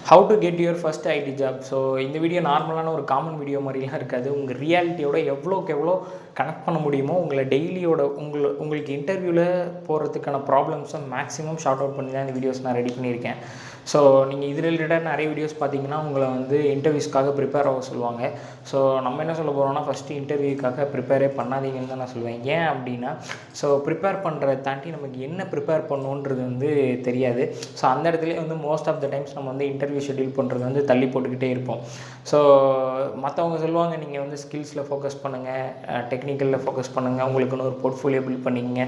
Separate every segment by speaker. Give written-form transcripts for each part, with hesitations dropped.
Speaker 1: How to get your first IT job. So இந்த video நார்மலான ஒரு காமன் வீடியோ மாதிரிலாம் இருக்காது. உங்கள் ரியாலிட்டியோட எவ்வளோ கனெக்ட் பண்ண முடியுமோ உங்களை டெய்லியோட உங்களுக்கு இன்டர்வியூவில் போகிறதுக்கான ப்ராப்ளம்ஸை மேக்ஸிமம் ஷார்ட் அவுட் பண்ணி தான் இந்த வீடியோஸ் நான் ரெடி பண்ணியிருக்கேன். ஸோ நீங்கள் இது ரிலேட்டடாக நிறைய வீடியோஸ் பார்த்தீங்கன்னா உங்களை வந்து இன்டர்வியூஸ்க்காக ப்ரிப்பேர் ஆக சொல்லுவாங்க. ஸோ நம்ம என்ன சொல்ல போகிறோம்னா, ஃபஸ்ட்டு இன்டர்வியூக்காக ப்ரிப்பேரே பண்ணாதீங்கன்னு தான் நான் சொல்லுவேன். ஏன் அப்படின்னா, ஸோ ப்ரிப்பேர் பண்ணுறதை தாண்டி நமக்கு என்ன ப்ரிப்பேர் பண்ணணுன்றது வந்து தெரியாது. ஸோ அந்த இடத்துலேயே வந்து மோஸ்ட் ஆஃப் த டைம்ஸ் நம்ம வந்து இன்டர்வியூ ஷெட்யூல் பண்ணுறது வந்து தள்ளி போட்டுக்கிட்டே இருப்போம். ஸோ மற்றவங்க சொல்லுவாங்க, நீங்கள் வந்து ஸ்கில்ஸில் ஃபோக்கஸ் பண்ணுங்கள், டெக்னிக்கலில் ஃபோக்கஸ் பண்ணுங்கள், உங்களுக்குன்னு ஒரு போர்ட்ஃபோலியோ பில்ட் பண்ணிங்க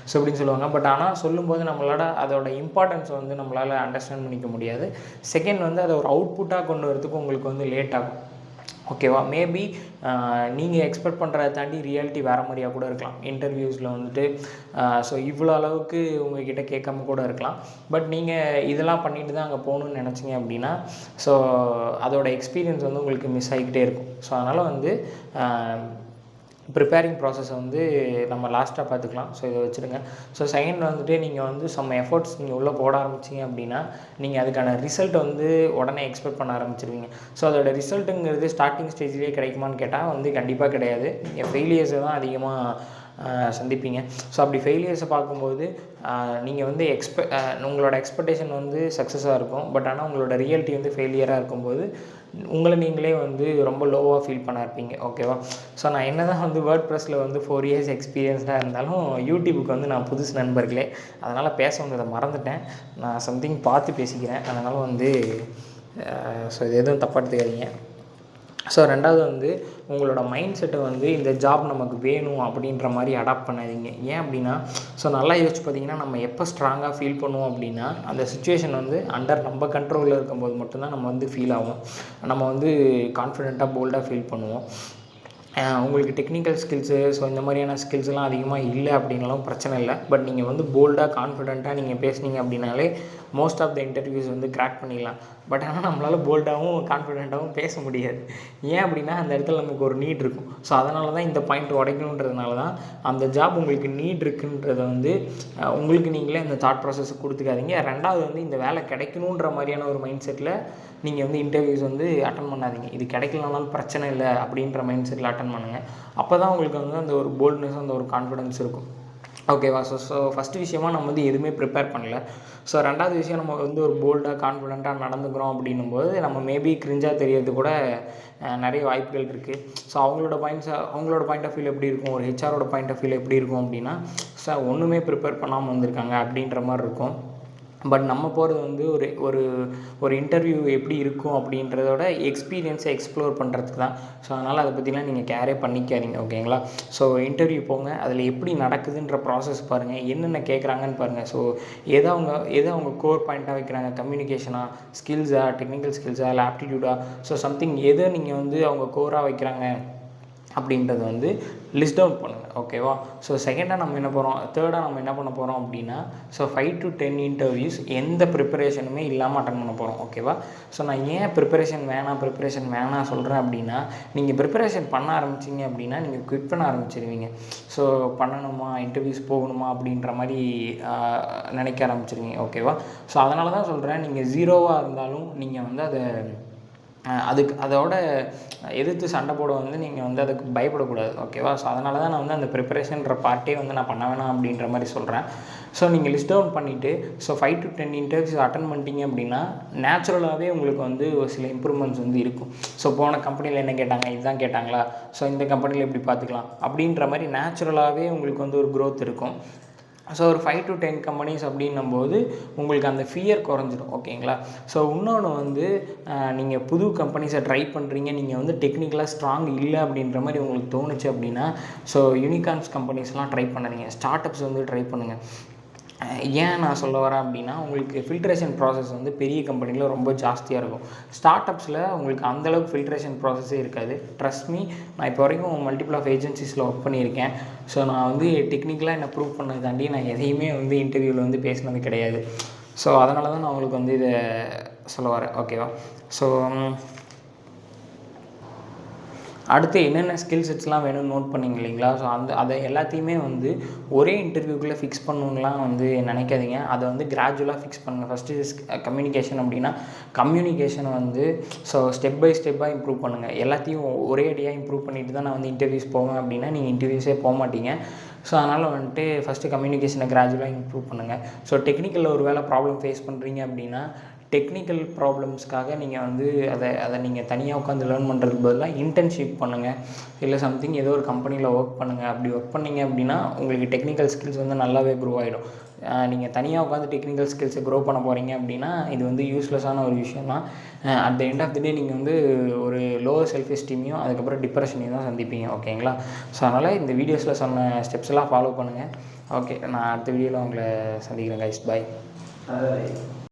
Speaker 1: ஸோ அப்படின்னு சொல்லுவாங்க. பட் ஆனால் சொல்லும்போது நம்மளோட அதோட இம்பார்ட்டன்ஸ் வந்து நம்மளால் அண்டர்ஸ்டாண்ட் பண்ணிக்க முடியாது. செகண்ட் வந்து அதை ஒரு அவுட்புட்டாக கொண்டு வரதுக்கு உங்களுக்கு வந்து லேட் ஆகும். ஓகேவா? மேபி நீங்கள் எக்ஸ்பெக்ட் பண்ணுறதை தாண்டி ரியாலிட்டி வேறு மாதிரியாக கூட இருக்கலாம். இன்டர்வியூஸில் வந்துட்டு ஸோ இவ்வளோ அளவுக்கு உங்கள்கிட்ட கேட்காம கூட இருக்கலாம். பட் நீங்கள் இதெல்லாம் பண்ணிட்டு தான் அங்கே போகணுன்னு நினச்சிங்க அப்படின்னா ஸோ அதோட எக்ஸ்பீரியன்ஸ் வந்து உங்களுக்கு மிஸ் ஆகிக்கிட்டே இருக்கும். ஸோ அதனால் வந்து ப்ரிப்பேரிங் ப்ராசஸை வந்து நம்ம லாஸ்ட்டாக பார்த்துக்கலாம். ஸோ இதை வச்சுருங்க. ஸோ செகண்ட் வந்துட்டு நீங்கள் வந்து சம் எஃபர்ட்ஸ் நீங்கள் உள்ளே போட ஆரம்பிச்சிங்க அப்படின்னா நீங்கள் அதுக்கான ரிசல்ட் வந்து உடனே எக்ஸ்பெக்ட் பண்ண ஆரம்பிச்சிருவீங்க. ஸோ அதோட ரிசல்ட்டுங்கிறது ஸ்டார்டிங் ஸ்டேஜ்லேயே கிடைக்குமான்னு கேட்டால் வந்து கண்டிப்பாக கிடையாது. நீங்கள் ஃபெயிலியர்ஸை தான் அதிகமாக சந்திப்பீங்க. ஸோ அப்படி ஃபெயிலியர்ஸை பார்க்கும்போது நீங்கள் வந்து உங்களோட எக்ஸ்பெக்டேஷன் வந்து சக்ஸஸாக இருக்கும். பட் ஆனால் உங்களோட ரியாலிட்டி வந்து ஃபெயிலியராக இருக்கும்போது உங்களை நீங்களே வந்து ரொம்ப லோவாக ஃபீல் பண்ண இருப்பீங்க. ஓகேவா? ஸோ நான் என்ன தான் வந்து வேர்ட் ப்ரெஸ்ஸில் வந்து 4 years எக்ஸ்பீரியன்ஸ்டாக இருந்தாலும் யூடியூபுக்கு வந்து நான் புதுசு நண்பர்களே. அதனால் பேச வந்ததை மறந்துட்டேன். நான் சம்திங் பார்த்து பேசிக்கிறேன். அதனால் வந்து ஸோ இது எதுவும் தப்பாக எடுத்துக்காதீங்க. ஸோ ரெண்டாவது வந்து உங்களோட மைண்ட் செட்டை வந்து இந்த ஜாப் நமக்கு வேணும் அப்படின்ற மாதிரி அடாப்ட் பண்ணாதீங்க. ஏன் அப்படின்னா ஸோ நல்லா யோசிச்சு பார்த்தீங்கன்னா நம்ம எப்போ ஸ்ட்ராங்காக ஃபீல் பண்ணுவோம் அப்படின்னா அந்த சுச்சுவேஷன் வந்து நம்ம கண்ட்ரோலில் இருக்கும்போது மட்டும்தான் நம்ம வந்து ஃபீல் ஆகும். நம்ம வந்து கான்ஃபிடெண்ட்டாக போல்டாக ஃபீல் பண்ணுவோம். உங்களுக்கு டெக்னிக்கல் ஸ்கில்ஸு ஸோ இந்த மாதிரியான ஸ்கில்ஸ்லாம் அதிகமாக இல்லை அப்படின்னாலும் பிரச்சனை இல்லை. பட் நீங்கள் வந்து போல்டாக கான்ஃபிடெண்ட்டாக நீங்கள் பேசுனீங்க அப்படின்னாலே மோஸ்ட் ஆஃப் த இன்டர்வியூஸ் வந்து கிராக் பண்ணிடலாம். பட் ஆனால் நம்மளால் போல்டாகவும் கான்ஃபிடெண்ட்டாகவும் பேச முடியாது. ஏன் அப்படின்னா அந்த இடத்துல நமக்கு ஒரு நீட் இருக்கும். ஸோ அதனால தான் இந்த பாயிண்ட் உடைக்கணுன்றதுனால தான் அந்த ஜாப் உங்களுக்கு நீட் இருக்குன்றதை வந்து உங்களுக்கு நீங்களே அந்த தாட் ப்ராசஸை கொடுத்துக்காதீங்க. ரெண்டாவது வந்து இந்த வேலை கிடைக்கணுன்ற மாதிரியான ஒரு மைண்ட் செட்டில் நீங்கள் வந்து இன்டர்வியூஸ் வந்து அட்டன் பண்ணாதீங்க. இது கிடைக்கலனாலும் பிரச்சனை இல்லை அப்படின்ற மைண்ட் செட்டில் அட்டன் பண்ணுங்கள். அப்போ தான் உங்களுக்கு வந்து அந்த ஒரு போல்ட்னஸ், அந்த ஒரு கான்ஃபிடன்ஸ் இருக்கும். ஓகேவா? ஸோ ஃபஸ்ட்டு விஷயமாக நம்ம வந்து எதுவுமே ப்ரிப்பேர் பண்ணல. ஸோ ரெண்டாவது விஷயம் நம்ம வந்து ஒரு போல்டாக கான்ஃபிடெண்ட்டாக நடந்துக்கிறோம் அப்படின்னும்போது நம்ம மேபி கிரிஞ்சாக தெரியறது கூட நிறைய வாய்ப்புகள் இருக்குது. ஸோ அவங்களோட பாயிண்ட் ஆஃப் வியூ எப்படி இருக்கும், ஒரு ஹெச்ஆரோட பாயிண்ட் ஆஃப் வியூ எப்படி இருக்கும் அப்படின்னா சார் ஒன்றுமே ப்ரிப்பேர் பண்ணாமல் வந்திருக்காங்க அப்படின்ற மாதிரி இருக்கும். பட் நம்ம போகிறது வந்து ஒரு இன்டர்வியூ எப்படி இருக்கும் அப்படின்றதோட எக்ஸ்பீரியன்ஸை எக்ஸ்ப்ளோர் பண்ணுறதுக்கு தான். ஸோ அதனால் அதை பற்றிலாம் நீங்கள் கேரே பண்ணிக்காதீங்க. ஓகேங்களா? ஸோ இன்டர்வியூ போங்க, அதில் எப்படி நடக்குதுன்ற ப்ராசஸ் பாருங்கள், என்னென்ன கேட்குறாங்கன்னு பாருங்கள். ஸோ எதை அவங்க கோர் பாயிண்ட்டாக வைக்கிறாங்க, கம்யூனிகேஷனா, ஸ்கில்ஸா, டெக்னிக்கல் ஸ்கில்ஸா, இல்லை ஆப்டிடியூடா, ஸோ சம்திங் எதை நீங்கள் வந்து அவங்க கோராக வைக்கிறாங்க அப்படின்றது வந்து லிஸ்ட் டவுன் பண்ணுங்கள். ஓகேவா? ஸோ தேர்டாக நம்ம என்ன பண்ண போகிறோம் அப்படின்னா ஸோ 5 to 10 இன்டர்வியூஸ் எந்த ப்ரிப்பரேஷனுமே இல்லாமல் அட்டன் பண்ண போகிறோம். ஓகேவா? ஸோ நான் ஏன் ப்ரிப்பரேஷன் வேணாம் சொல்கிறேன் அப்படின்னா நீங்கள் ப்ரிப்பரேஷன் பண்ண ஆரம்பிச்சிங்க அப்படின்னா நீங்கள் குவிட் பண்ண ஆரம்பிச்சிருவீங்க. ஸோ பண்ணணுமா, இன்டர்வியூஸ் போகணுமா அப்படின்ற மாதிரி நினைக்க ஆரம்பிச்சிருவீங்க. ஓகேவா? ஸோ அதனால தான் சொல்கிறேன், நீங்கள் ஜீரோவாக இருந்தாலும் நீங்கள் வந்து அதோட எதிர்த்து சண்டை போட வந்து நீங்கள் வந்து அதுக்கு பயப்படக்கூடாது. ஓகேவா? ஸோ அதனால தான் நான் வந்து அந்த ப்ரிப்பரேஷன்ற பார்ட்டே வந்து நான் பண்ண வேணாம் அப்படின்ற மாதிரி சொல்கிறேன். ஸோ நீங்கள் லிஸ்ட் டவுன் பண்ணிவிட்டு ஸோ 5 to 10 இன்டர்வியூஸ் அட்டன் பண்ணிட்டீங்க அப்படின்னா நேச்சுரலாகவே உங்களுக்கு வந்து ஒரு சில இம்ப்ரூவ்மெண்ட்ஸ் வந்து இருக்கும். ஸோ போன கம்பெனியில் என்ன கேட்டாங்க, இதுதான் கேட்டாங்களா, ஸோ இந்த கம்பெனியில் எப்படி பார்த்துக்கலாம் அப்படின்ற மாதிரி நேச்சுரலாகவே உங்களுக்கு வந்து ஒரு க்ரோத் இருக்கும். ஸோ ஒரு 5 to 10 கம்பெனிஸ் அப்படின்னும்போது உங்களுக்கு அந்த ஃபியர் குறைஞ்சிடும். ஓகேங்களா? ஸோ இன்னொன்று வந்து நீங்கள் புது கம்பெனிஸை ட்ரை பண்ணுறீங்க, நீங்கள் வந்து டெக்னிக்கலாக ஸ்ட்ராங் இல்லை அப்படின்ற மாதிரி உங்களுக்கு தோணுச்சு அப்படின்னா ஸோ யூனிகார்ன்ஸ் கம்பெனிஸ்லாம் ட்ரை பண்ணாதீங்க, ஸ்டார்ட் அப்ஸ் வந்து ட்ரை பண்ணுங்கள். ஏன் நான் சொல்ல வரேன் அப்படின்னா உங்களுக்கு ஃபில்ட்ரேஷன் ப்ராசஸ் வந்து பெரிய கம்பெனியில் ரொம்ப ஜாஸ்தியாக இருக்கும். ஸ்டார்ட் அப்ஸில் உங்களுக்கு அந்தளவுக்கு ஃபில்ட்ரேஷன் ப்ராசஸே இருக்காது. ட்ரஸ்ட் மீ, நான் இப்போ வரைக்கும் மல்டிபிள் ஆஃப் ஏஜென்சிஸில் ஒர்க் பண்ணியிருக்கேன். ஸோ நான் வந்து டெக்னிக்கலாக என்னை ப்ரூவ் பண்ணதை தாண்டி நான் எதையுமே வந்து இன்டர்வியூவில் வந்து பேசினது கிடையாது. ஸோ அதனால தான் நான் உங்களுக்கு வந்து இதை சொல்ல வரேன். ஓகேவா? ஸோ அடுத்து என்னென்ன ஸ்கில் செட்ஸ்லாம் வேணும்னு நோட் பண்ணிங்க இல்லைங்களா? ஸோ அதை எல்லாத்தையுமே வந்து ஒரே இன்டர்வியூக்குள்ளே ஃபிக்ஸ் பண்ணணுன்லாம் வந்து நினைக்காதீங்க. அதை வந்து கிராஜுவலாக ஃபிக்ஸ் பண்ணுங்கள். ஃபஸ்ட்டு கம்யூனிகேஷன் அப்படின்னா கம்யூனிகேஷனை வந்து ஸோ ஸ்டெப் பை ஸ்டெப்பாக இம்ப்ரூவ் பண்ணுங்கள். எல்லாத்தையும் ஒரே அடியாக இம்ப்ரூவ் பண்ணிட்டு தான் நான் வந்து இன்டர்வியூஸ் போவேன் அப்படின்னா நீங்கள் இன்டர்வியூஸே போக மாட்டீங்க. ஸோ அதனால் வந்துட்டு ஃபஸ்ட்டு கம்யூனிகேஷனை கிராஜுவலாக இம்ப்ரூவ் பண்ணுங்கள். ஸோ டெக்னிக்கலில் ஒரு வேளை ப்ராப்ளம் ஃபேஸ் பண்ணுறீங்க அப்படின்னா டெக்னிக்கல் ப்ராப்ளம்ஸ்க்காக நீங்கள் வந்து அதை நீங்கள் தனியாக உட்காந்து லேர்ன் பண்ணுறதுக்கு பதிலாக இன்டர்ன்ஷிப் பண்ணுங்கள். இல்லை சம்திங் ஏதோ ஒரு கம்பெனியில் ஒர்க் பண்ணுங்கள். அப்படி ஒர்க் பண்ணிங்க அப்படின்னா உங்களுக்கு டெக்னிக்கல் ஸ்கில்ஸ் வந்து நல்லாவே க்ரோ ஆகிடும். நீங்கள் தனியாக உட்காந்து டெக்னிக்கல் ஸ்கில்ஸை க்ரோ பண்ண போகிறீங்க அப்படின்னா இது வந்து யூஸ்லெஸ்ஸான ஒரு விஷயம் தான். At the end of the day நீங்கள் வந்து ஒரு லோவர் செல்ஃப் எஸ்டீமையும் அதுக்கப்புறம் டிப்ரெஷனையும் தான் சந்திப்பீங்க. ஓகேங்களா? ஸோ அதனால் இந்த வீடியோஸில் சொன்ன ஸ்டெப்ஸ் எல்லாம் ஃபாலோ பண்ணுங்கள். ஓகே, நான் அடுத்த வீடியோவில் உங்களை சந்திக்கிறேன் கைஸ். பாய்.